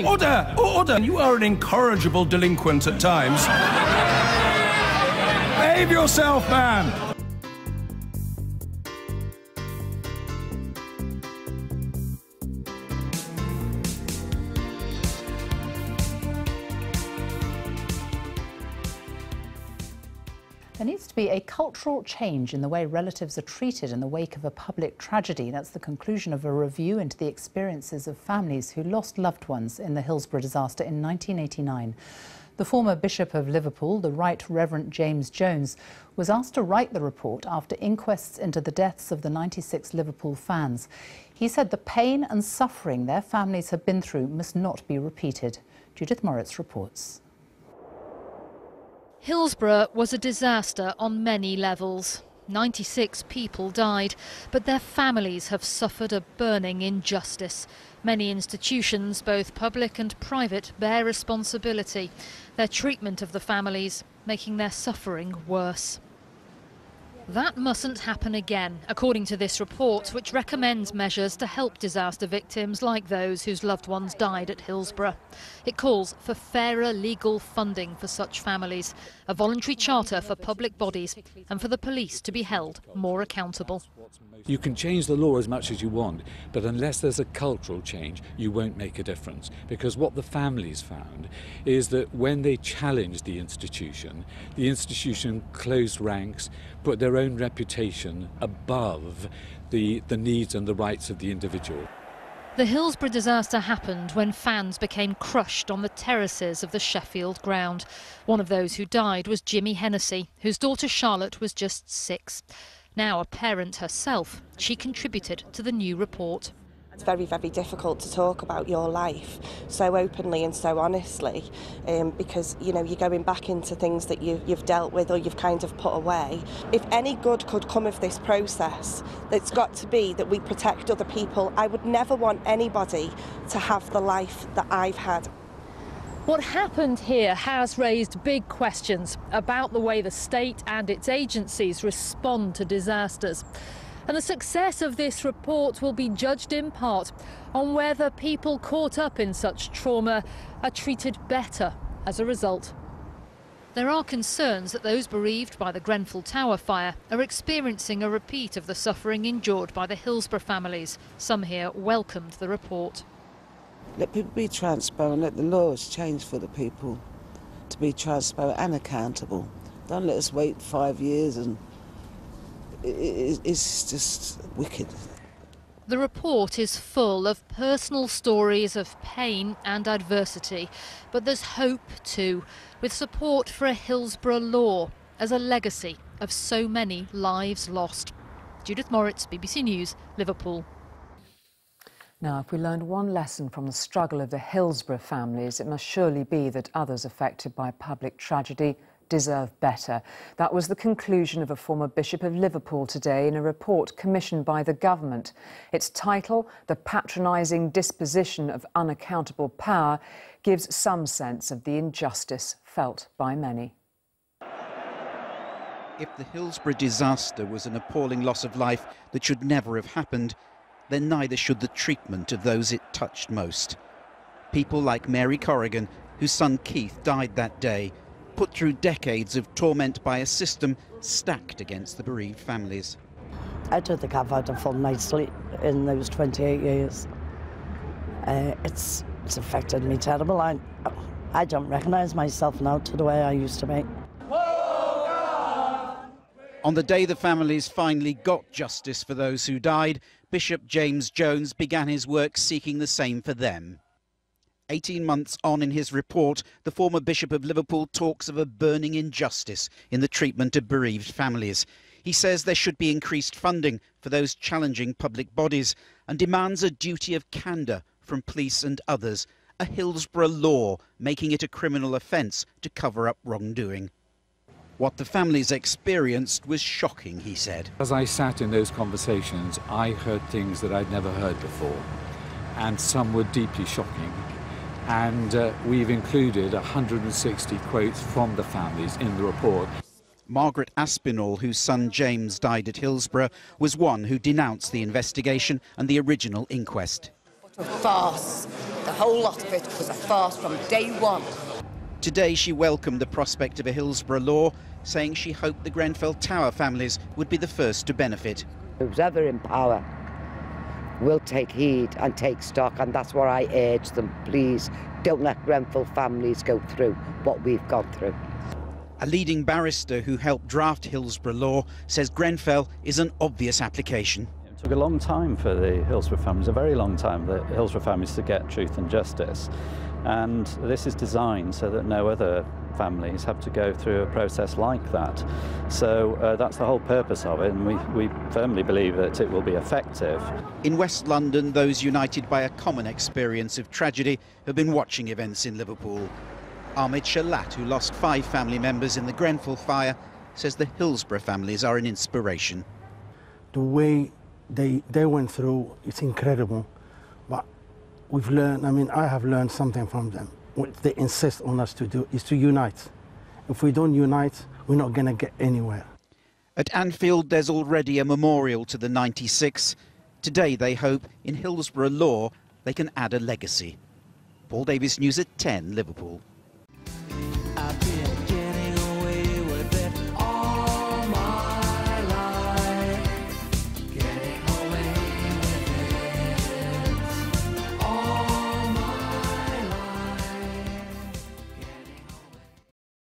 Order! Order! You are an incorrigible delinquent at times. Behave yourself, man! There needs to be a cultural change in the way relatives are treated in the wake of a public tragedy. That's the conclusion of a review into the experiences of families who lost loved ones in the Hillsborough disaster in 1989. The former Bishop of Liverpool, the Right Reverend James Jones, was asked to write the report after inquests into the deaths of the 96 Liverpool fans. He said the pain and suffering their families have been through must not be repeated. Judith Moritz reports. Hillsborough was a disaster on many levels. 96 people died, but their families have suffered a burning injustice. Many institutions, both public and private, bear responsibility. Their treatment of the families making their suffering worse. That mustn't happen again, according to this report, which recommends measures to help disaster victims like those whose loved ones died at Hillsborough. It calls for fairer legal funding for such families, a voluntary charter for public bodies, and for the police to be held more accountable. You can change the law as much as you want, but unless there's a cultural change, you won't make a difference. Because what the families found is that when they challenged the institution closed ranks, put their own reputation above the needs and the rights of the individual. The Hillsborough disaster happened when fans became crushed on the terraces of the Sheffield ground. One of those who died was Jimmy Hennessy, whose daughter Charlotte was just 6. Now a parent herself, she contributed to the new report. It's very, very difficult to talk about your life so openly and so honestly because, you know, you're going back into things that you've dealt with or you've kind of put away. If any good could come of this process, it's got to be that we protect other people. I would never want anybody to have the life that I've had. What happened here has raised big questions about the way the state and its agencies respond to disasters. And the success of this report will be judged in part on whether people caught up in such trauma are treated better as a result. There are concerns that those bereaved by the Grenfell Tower fire are experiencing a repeat of the suffering endured by the Hillsborough families. Some here welcomed the report. Let people be transparent, let the laws change for the people to be transparent and accountable. Don't let us wait 5 years and it's just wicked. The report is full of personal stories of pain and adversity, but there's hope too, with support for a Hillsborough law as a legacy of so many lives lost. Judith Moritz, BBC News, Liverpool. Now, if we learned one lesson from the struggle of the Hillsborough families, it must surely be that others affected by public tragedy deserve better. That was the conclusion of a former Bishop of Liverpool today in a report commissioned by the government. Its title, The Patronising Disposition of Unaccountable Power, gives some sense of the injustice felt by many. If the Hillsborough disaster was an appalling loss of life that should never have happened, then neither should the treatment of those it touched most. People like Mary Corrigan, whose son Keith died that day, put through decades of torment by a system stacked against the bereaved families. I don't think I've had a full night's sleep in those 28 years. It's affected me terrible. I don't recognise myself now to the way I used to be. On the day the families finally got justice for those who died, Bishop James Jones began his work seeking the same for them. 18 months on in his report, the former Bishop of Liverpool talks of a burning injustice in the treatment of bereaved families. He says there should be increased funding for those challenging public bodies and demands a duty of candour from police and others, a Hillsborough law making it a criminal offence to cover up wrongdoing. What the families experienced was shocking, he said. As I sat in those conversations, I heard things that I'd never heard before, and some were deeply shocking. And we've included 160 quotes from the families in the report. Margaret Aspinall, whose son James died at Hillsborough, was one who denounced the investigation and the original inquest. What a farce The whole lot of it was a farce from day one. Today she welcomed the prospect of a Hillsborough law, saying she hoped the Grenfell Tower families would be the first to benefit. Who's ever in power will take heed and take stock, and that's what I urge them. Please don't let Grenfell families go through what we've gone through. A leading barrister who helped draft Hillsborough law says Grenfell is an obvious application. It took a long time for the Hillsborough families, a very long time, the Hillsborough families to get truth and justice. And this is designed so that no other families have to go through a process like that. So that's the whole purpose of it, and we firmly believe that it will be effective. In West London, those united by a common experience of tragedy have been watching events in Liverpool. Ahmed Shalat, who lost 5 family members in the Grenfell fire, says the Hillsborough families are an inspiration. The way they went through, it's incredible. But we've learned, I have learned something from them. What they insist on us to do is to unite. If we don't unite, we're not going to get anywhere. At Anfield, there's already a memorial to the 96. Today, they hope, in Hillsborough law, they can add a legacy. Paul Davies, News at 10, Liverpool.